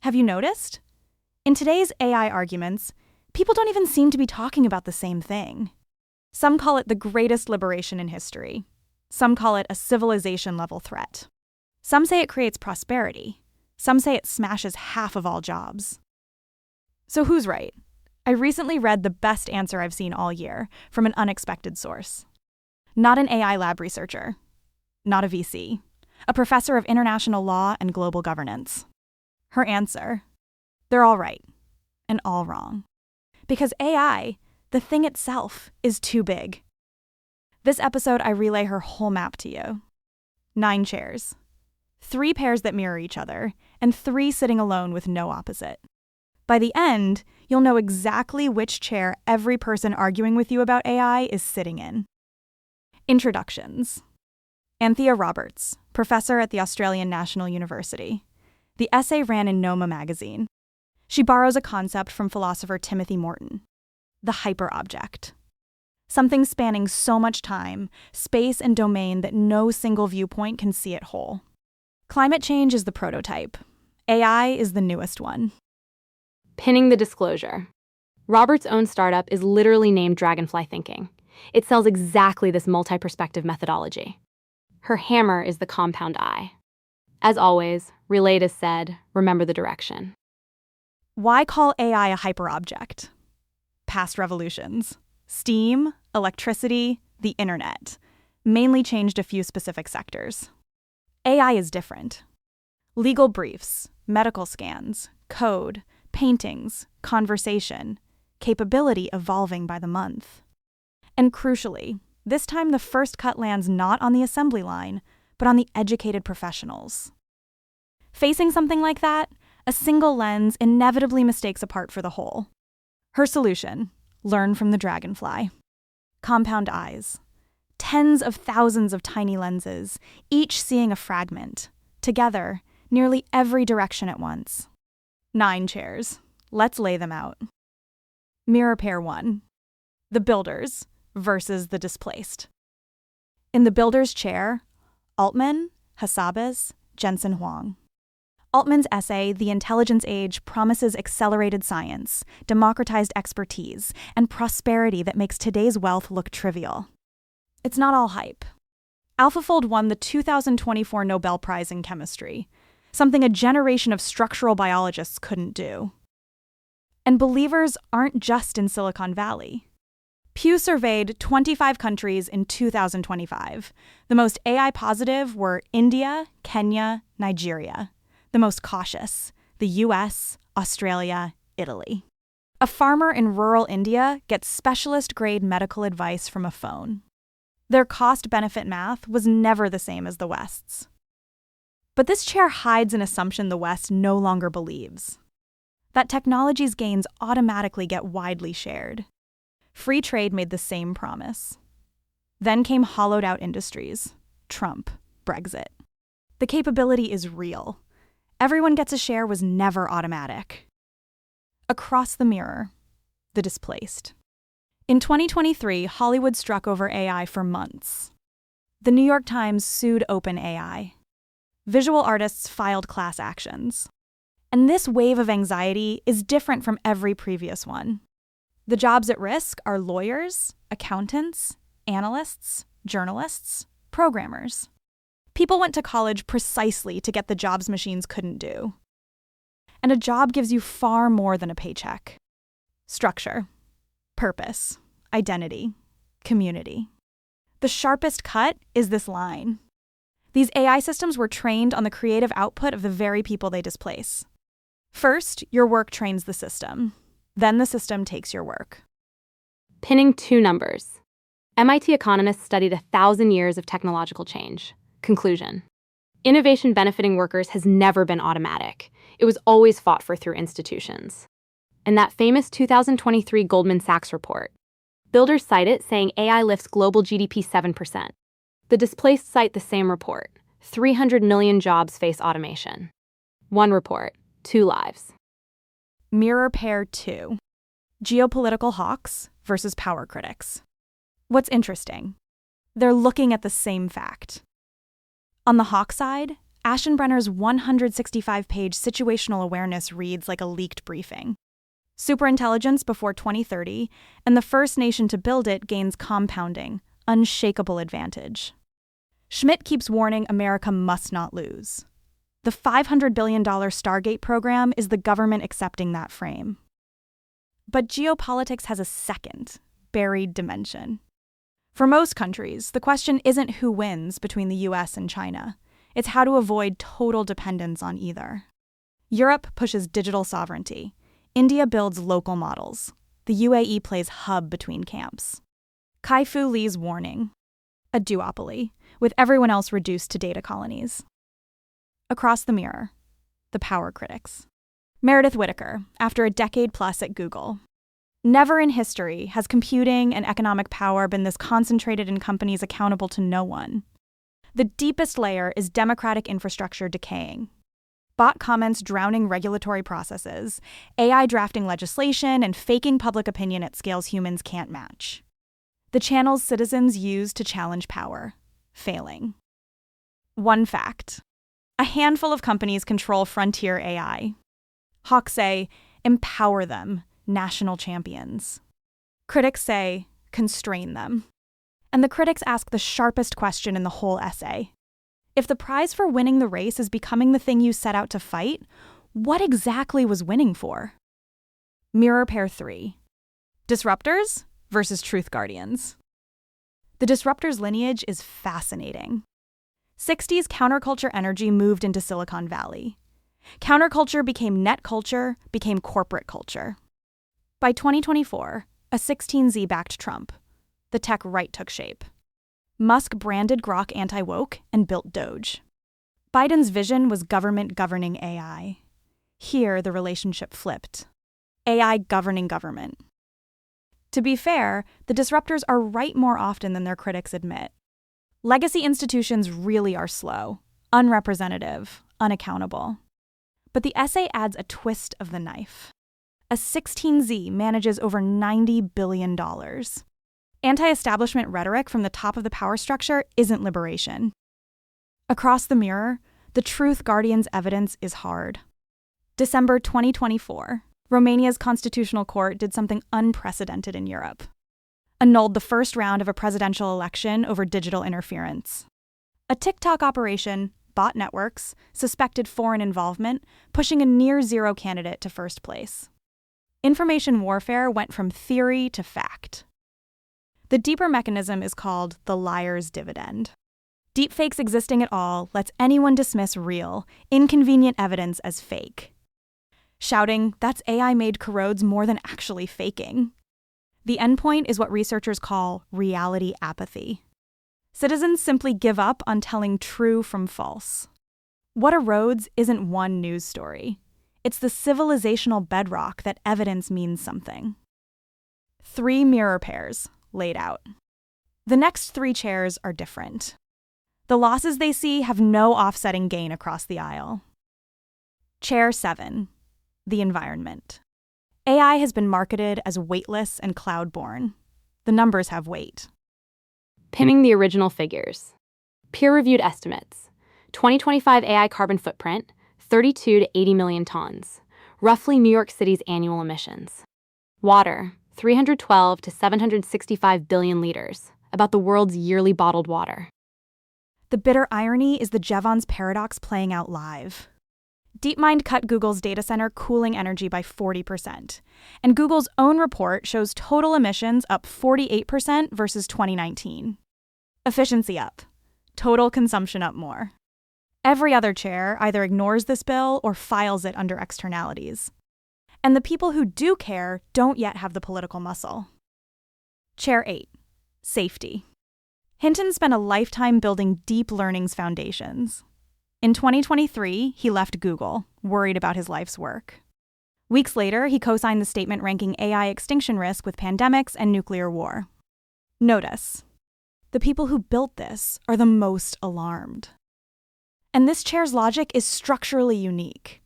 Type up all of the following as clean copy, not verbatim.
Have you noticed? In today's AI arguments, people don't even seem to be talking about the same thing. Some call it the greatest liberation in history. Some call it a civilization-level threat. Some say it creates prosperity. Some say it smashes half of all jobs. So who's right? I recently read the best answer I've seen all year from an unexpected source. Not an AI lab researcher. Not a VC. A professor of international law and global governance. Her answer: they're all right and all wrong. Because AI, the thing itself, is too big. This episode, I relay her whole map to you. 9 chairs. 3 pairs that mirror each other, and 3 sitting alone with no opposite. By the end, you'll know exactly which chair every person arguing with you about AI is sitting in. Introductions. Anthea Roberts, professor at the Australian National University. The essay ran in Noema magazine. She borrows a concept from philosopher Timothy Morton: the hyperobject. Something spanning so much time, space, and domain that no single viewpoint can see it whole. Climate change is the prototype. AI is the newest one. Pinning the disclosure. Robert's own startup is literally named Dragonfly Thinking. It sells exactly this multi-perspective methodology. Her hammer is the compound eye. As always, relayed as said, remember the direction. Why call AI a hyperobject? Past revolutions. Steam, electricity, the internet. Mainly changed a few specific sectors. AI is different. Legal briefs, medical scans, code, paintings, conversation, capability evolving by the month. And crucially, this time the first cut lands not on the assembly line, but on the educated professionals. Facing something like that, a single lens inevitably mistakes a part for the whole. Her solution: learn from the dragonfly. Compound eyes. Tens of thousands of tiny lenses, each seeing a fragment. Together, nearly every direction at once. 9 chairs. Let's lay them out. Mirror pair 1. The builders versus the displaced. In the builder's chair, Altman, Hassabis, Jensen Huang. Altman's essay, The Intelligence Age, promises accelerated science, democratized expertise, and prosperity that makes today's wealth look trivial. It's not all hype. AlphaFold won the 2024 Nobel Prize in Chemistry, something a generation of structural biologists couldn't do. And believers aren't just in Silicon Valley. Pew surveyed 25 countries in 2025. The most AI positive were India, Kenya, Nigeria. The most cautious, the US, Australia, Italy. A farmer in rural India gets specialist-grade medical advice from a phone. Their cost-benefit math was never the same as the West's. But this chair hides an assumption the West no longer believes: that technology's gains automatically get widely shared. Free trade made the same promise. Then came hollowed-out industries: Trump, Brexit. The capability is real. Everyone gets a share was never automatic. Across the mirror, the displaced. In 2023, Hollywood struck over AI for months. The New York Times sued OpenAI. Visual artists filed class actions. And this wave of anxiety is different from every previous one. The jobs at risk are lawyers, accountants, analysts, journalists, programmers. People went to college precisely to get the jobs machines couldn't do. And a job gives you far more than a paycheck. Structure, purpose, identity, community. The sharpest cut is this line. These AI systems were trained on the creative output of the very people they displace. First, your work trains the system. Then the system takes your work. Pinning 2 numbers. MIT economists studied 1,000 years of technological change. Conclusion: innovation benefiting workers has never been automatic. It was always fought for through institutions. In that famous 2023 Goldman Sachs report, builders cite it saying AI lifts global GDP 7%. The displaced cite the same report. 300 million jobs face automation. 1 report, 2 lives. Mirror pair 2. Geopolitical hawks versus power critics. What's interesting? They're looking at the same fact. On the hawk side, Aschenbrenner's 165-page situational awareness reads like a leaked briefing. Superintelligence before 2030, and the first nation to build it gains compounding, unshakable advantage. Schmidt keeps warning America must not lose. The $500 billion Stargate program is the government accepting that frame. But geopolitics has a second, buried dimension. For most countries, the question isn't who wins between the US and China. It's how to avoid total dependence on either. Europe pushes digital sovereignty. India builds local models. The UAE plays hub between camps. Kai-Fu Lee's warning: a duopoly, with everyone else reduced to data colonies. Across the mirror, the power critics. Meredith Whittaker, after a decade plus at Google. Never in history has computing and economic power been this concentrated in companies accountable to no one. The deepest layer is democratic infrastructure decaying. Bot comments drowning regulatory processes, AI drafting legislation, and faking public opinion at scales humans can't match. The channels citizens use to challenge power, failing. One fact: a handful of companies control frontier AI. Hawks say, empower them, national champions. Critics say, constrain them. And the critics ask the sharpest question in the whole essay. If the prize for winning the race is becoming the thing you set out to fight, what exactly was winning for? Mirror pair 3. Disruptors versus truth guardians. The disruptors' lineage is fascinating. 60s counterculture energy moved into Silicon Valley. Counterculture became net culture, became corporate culture. By 2024, a 16Z-backed Trump, the tech right took shape. Musk branded Grok anti-woke and built Doge. Biden's vision was government governing AI. Here, the relationship flipped. AI governing government. To be fair, the disruptors are right more often than their critics admit. Legacy institutions really are slow, unrepresentative, unaccountable. But the essay adds a twist of the knife. A 16Z manages over $90 billion. Anti-establishment rhetoric from the top of the power structure isn't liberation. Across the mirror, the truth guardian's evidence is hard. December 2024, Romania's constitutional court did something unprecedented in Europe. Annulled the first round of a presidential election over digital interference. A TikTok operation, bot networks, suspected foreign involvement, pushing a near-zero candidate to first place. Information warfare went from theory to fact. The deeper mechanism is called the liar's dividend. Deepfakes existing at all lets anyone dismiss real, inconvenient evidence as fake. Shouting, "That's AI-made corrodes more than actually faking." The endpoint is what researchers call reality apathy. Citizens simply give up on telling true from false. What erodes isn't one news story. It's the civilizational bedrock that evidence means something. 3 mirror pairs laid out. The next 3 chairs are different. The losses they see have no offsetting gain across the aisle. Chair 7, the environment. AI has been marketed as weightless and cloud-born. The numbers have weight. Pinning the original figures. Peer-reviewed estimates. 2025 AI carbon footprint, 32 to 80 million tons, roughly New York City's annual emissions. Water, 312 to 765 billion liters, about the world's yearly bottled water. The bitter irony is the Jevons paradox playing out live. DeepMind cut Google's data center cooling energy by 40%, and Google's own report shows total emissions up 48% versus 2019. Efficiency up, total consumption up more. Every other chair either ignores this bill or files it under externalities. And the people who do care don't yet have the political muscle. Chair 8, safety. Hinton spent a lifetime building deep learning's foundations. In 2023, he left Google, worried about his life's work. Weeks later, he co-signed the statement ranking AI extinction risk with pandemics and nuclear war. Notice, the people who built this are the most alarmed. And this chair's logic is structurally unique.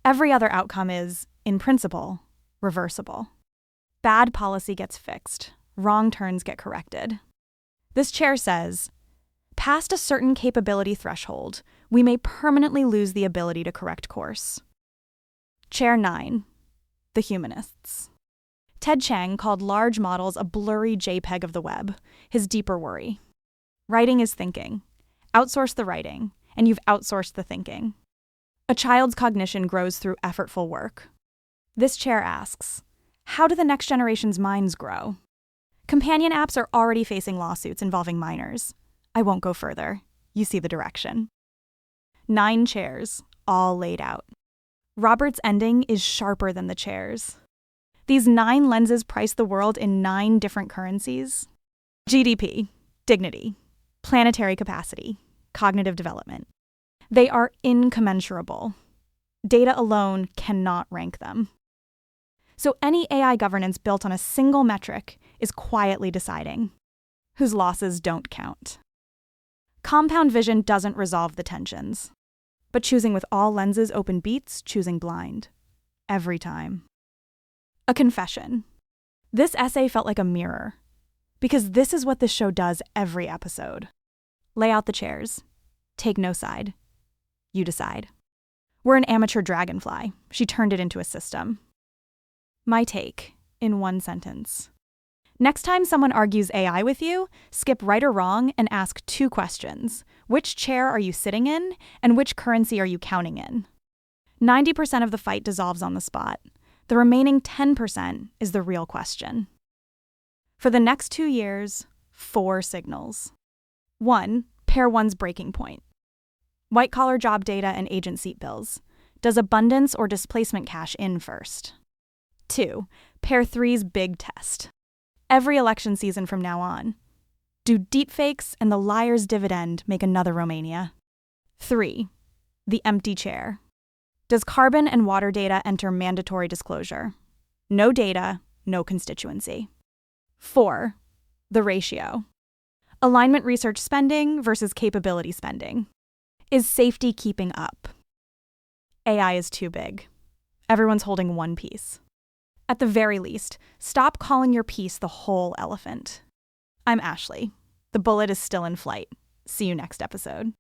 Every other outcome is, in principle, reversible. Bad policy gets fixed. Wrong turns get corrected. This chair says, past a certain capability threshold, we may permanently lose the ability to correct course. Chair 9. The humanists. Ted Chiang called large models a blurry JPEG of the web, his deeper worry. Writing is thinking. Outsource the writing, and you've outsourced the thinking. A child's cognition grows through effortful work. This chair asks, how do the next generation's minds grow? Companion apps are already facing lawsuits involving minors. I won't go further. You see the direction. 9 chairs, all laid out. Roberts' ending is sharper than the chairs. These 9 lenses price the world in 9 different currencies. GDP, dignity, planetary capacity, cognitive development. They are incommensurable. Data alone cannot rank them. So any AI governance built on a single metric is quietly deciding whose losses don't count. Compound vision doesn't resolve the tensions, but choosing with all lenses open beats choosing blind. Every time. A confession. This essay felt like a mirror, because this is what this show does every episode. Lay out the chairs. Take no side. You decide. We're an amateur dragonfly. She turned it into a system. My take, in one sentence. Next time someone argues AI with you, skip right or wrong and ask 2 questions. Which chair are you sitting in, and which currency are you counting in? 90% of the fight dissolves on the spot. The remaining 10% is the real question. For the next 2 years, 4 signals. 1. Pair 1's breaking point. White-collar job data and agent seat bills. Does abundance or displacement cash in first? 2. Pair 3's big test. Every election season from now on. Do deepfakes and the liar's dividend make another Romania? 3. The empty chair. Does carbon and water data enter mandatory disclosure? No data, no constituency. 4. The ratio. Alignment research spending versus capability spending. Is safety keeping up? AI is too big. Everyone's holding one piece. At the very least, stop calling your piece the whole elephant. I'm Ashley. The bullet is still in flight. See you next episode.